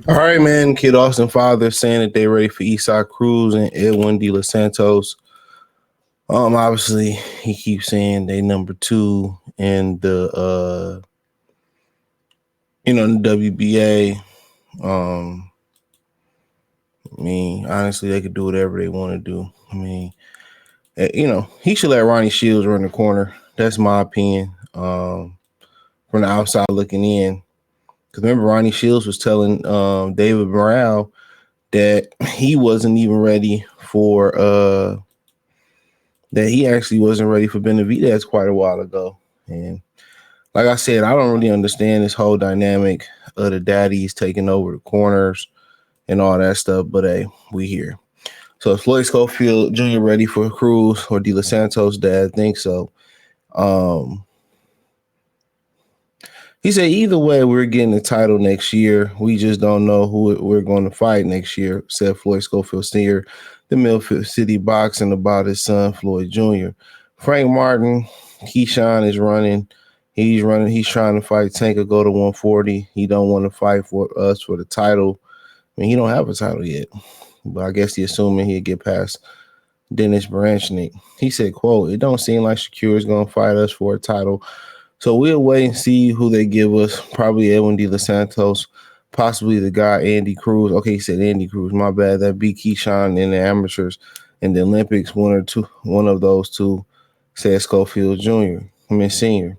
All right, man. Kid Austin father saying that they're ready for Eastside Cruz and Edwin de los Santos. Obviously he keeps saying they number two in the in the WBA. I mean, honestly, they could do whatever they want to do. I mean, he should let Ronnie Shields run the corner. That's my opinion. From the outside looking in, because remember Ronnie Shields was telling David Morale that he wasn't even ready for that he actually wasn't ready for Benavidez quite a while ago. And like I said, I don't really understand this whole dynamic of the daddies taking over the corners and all that stuff, but hey, we here. So is Floyd Schofield Jr. ready for Cruz or De Los Santos? Dad thinks so. He said either way, we're getting the title next year. We just don't know who we're going to fight next year, said Floyd Schofield Sr., the Milford City boxing about his son, Floyd Jr. Frank Martin, Keyshawn is running. He's running. He's trying to fight Tank or go to 140. He don't want to fight for us for the title. I mean, he don't have a title yet, but I guess he's assuming he'll get past Dennis Baranchnik. He said, quote, "It don't seem like Shakur is going to fight us for a title. So we'll wait and see who they give us. Probably Edwin de los Santos, possibly the guy Andy Cruz." Okay, he said Andy Cruz. My bad. That beat Keyshawn in the amateurs in the Olympics. One of those two, said Schofield Jr. Senior.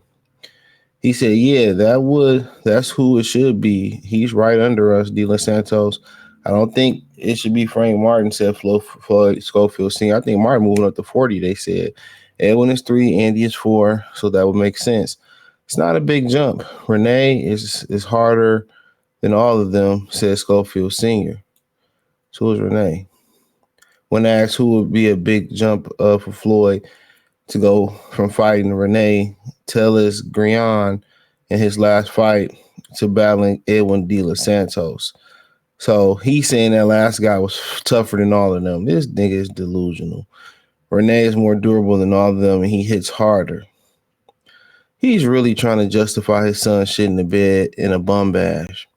He said, "Yeah, that's who it should be. He's right under us, De Los Santos. I don't think it should be Frank Martin," said Floyd Schofield Sr. I think Martin moving up to 40, they said. Edwin is 3, Andy is 4, so that would make sense. It's not a big jump. Renee is harder than all of them, said Schofield Sr. So who's Renee? When asked who would be a big jump for Floyd to go from fighting Renee Tellez Grion in his last fight to battling Edwin de los Santos. So he's saying that last guy was tougher than all of them. This nigga is delusional. Renee is more durable than all of them, and he hits harder. He's really trying to justify his son shit in the bed in a bum bash.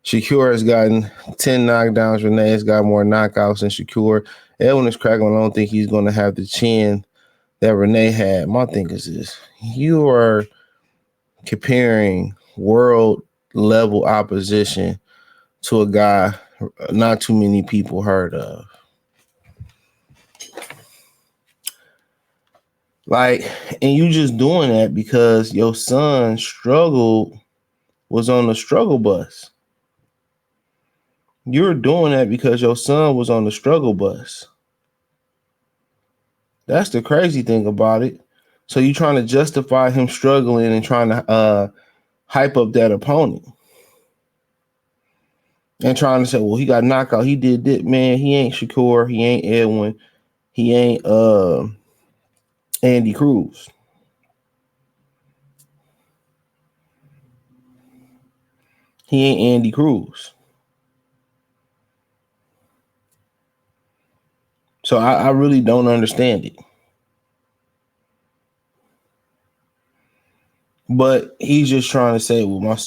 Shakur has gotten 10 knockdowns. Renee has got more knockouts than Shakur. Edwin is cracking. I don't think he's going to have the chin that Renee had. My thing is this. You are comparing world level opposition to a guy not too many people heard of. Like, and you just doing that because your son was on the struggle bus. You're doing that because your son was on the struggle bus. That's the crazy thing about it. So you're trying to justify him struggling and trying to hype up that opponent. And trying to say, well, he got knocked out. He did that. Man, he ain't Shakur. He ain't Edwin. He ain't Andy Cruz. He ain't Andy Cruz. So I really don't understand it. But he's just trying to say, well,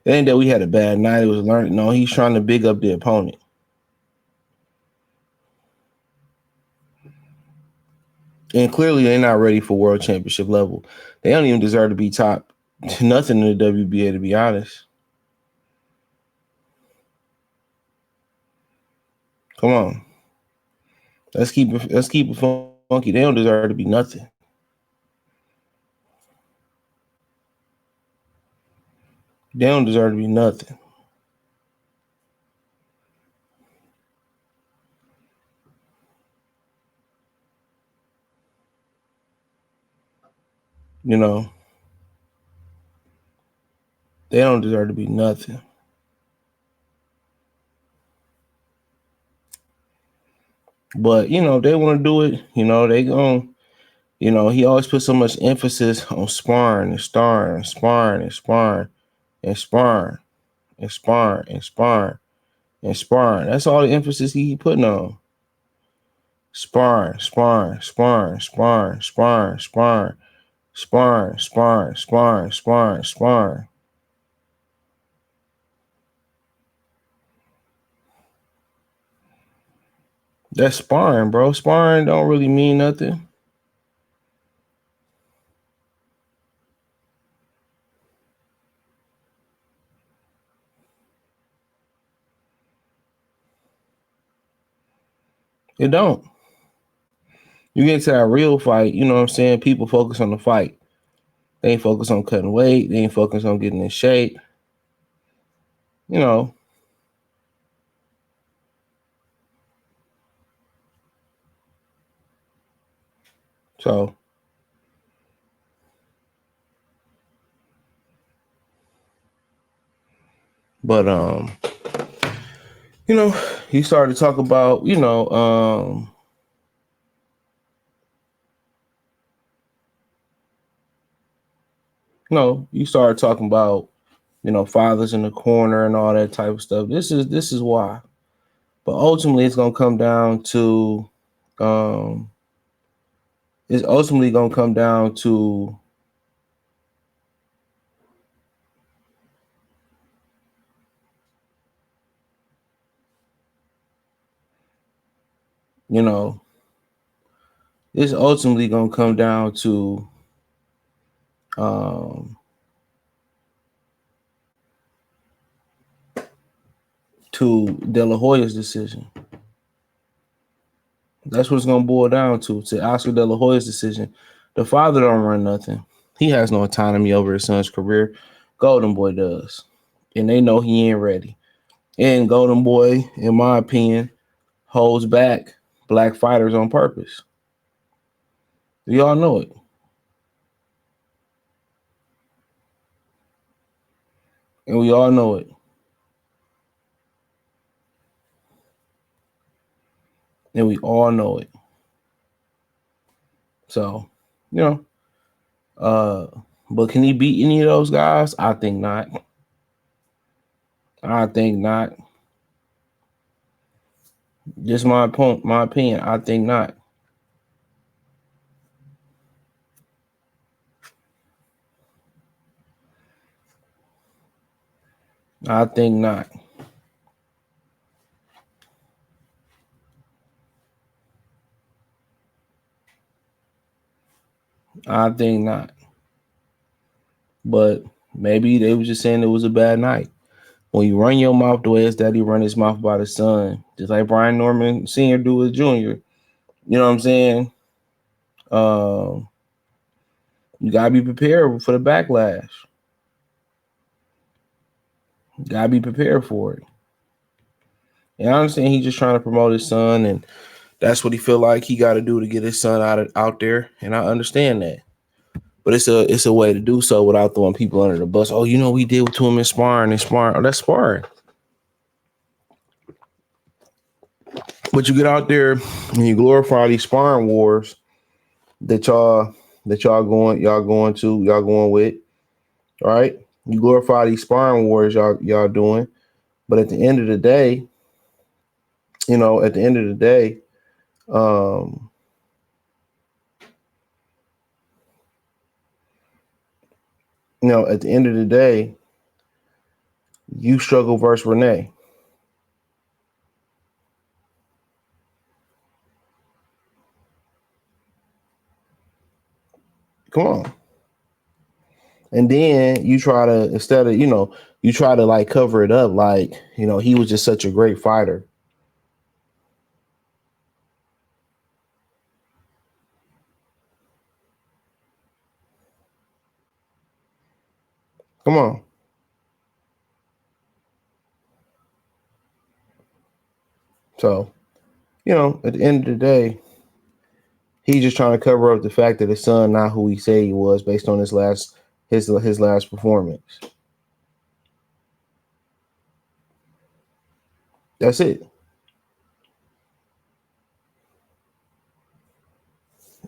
it ain't that we had a bad night. It was learning. No, he's trying to big up the opponent. And clearly they're not ready for world championship level. They don't even deserve to be top nothing in the WBA, to be honest. Come on. Let's keep it funky. They don't deserve to be nothing. They don't deserve to be nothing. You know, they don't deserve to be nothing. But, they want to do it. They going, he always puts so much emphasis on sparring and sparring and sparring and sparring and sparring and sparring and sparring and sparring. That's all the emphasis he putting on. Sparring, sparring, sparring, sparring, sparring, sparring, sparring, sparring, sparring, sparring, sparring. That's sparring, bro. Sparring don't really mean nothing. It don't. You get to that real fight, you know what I'm saying? People focus on the fight. They ain't focus on cutting weight. They ain't focus on getting in shape. You know. So, but you know, you started to talk about, you started talking about, fathers in the corner and all that type of stuff. This is why. But ultimately it's gonna come down to um it's ultimately gonna come down to you know, it's ultimately gonna come down um to De La Hoya's decision. That's what it's gonna boil down to Oscar De La Hoya's decision. The father don't run nothing. He has no autonomy over his son's career. Golden Boy does. And they know he ain't ready. And Golden Boy, in my opinion, holds back black fighters on purpose. We all know it. And we all know it. And we all know it. So, you know, but can he beat any of those guys? I think not. I think not. Just my opinion. I think not. I think not. I think not. But maybe they were just saying it was a bad night. When you run your mouth the way his daddy run his mouth about his son, just like Brian Norman Sr. do with Junior. You know what I'm saying? Um, you gotta be prepared for the backlash. You gotta be prepared for it. And I understand he's just trying to promote his son, and that's what he feel like he got to do to get his son out there. And I understand that. But it's a way to do so without throwing people under the bus. Oh, we did to him in sparring and sparring. Oh, that's sparring. But you get out there and you glorify these sparring wars that y'all going with, all right? You glorify these sparring wars y'all doing, but at the end of the day, at the end of the day, um, at the end of the day, you struggle versus Renee. Come on. And then you try to instead of you try to like cover it up like he was just such a great fighter. Come on. So at the end of the day, he's just trying to cover up the fact that his son not who he said he was based on his last performance. That's it.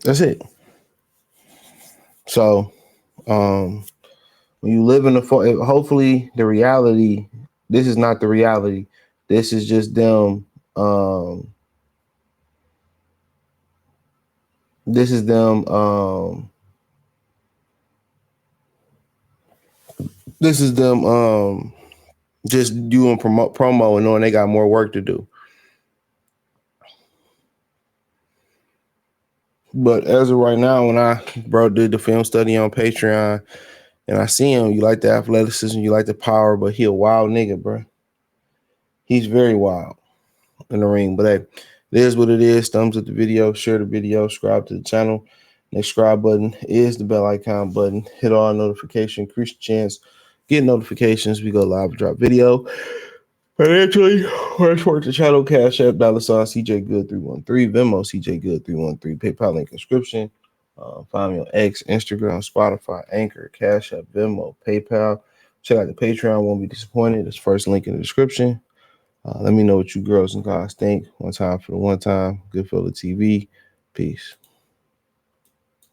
That's it. So when you live in hopefully the reality, this is not the reality. This is just them. This is them. This is them. Just doing promo and knowing they got more work to do. But as of right now, when I did the film study on Patreon and I see him, you like the athleticism, you like the power, but he a wild nigga, bro. He's very wild in the ring. But hey, it is what it is. Thumbs up the video, share the video, subscribe to the channel. Next subscribe button is the bell icon button. Hit all notification, increase the chance, get notifications. We go live, drop video. Financially, where's work the channel, Cash App, $ CJ Good 313, Venmo CJ Good 313, PayPal link description. Find me on X, Instagram, Spotify, Anchor, Cash App, Venmo, PayPal. Check out the Patreon. Won't be disappointed. It's first link in the description. Let me know what you girls and guys think. One time for the one time. Goodfellow TV. Peace.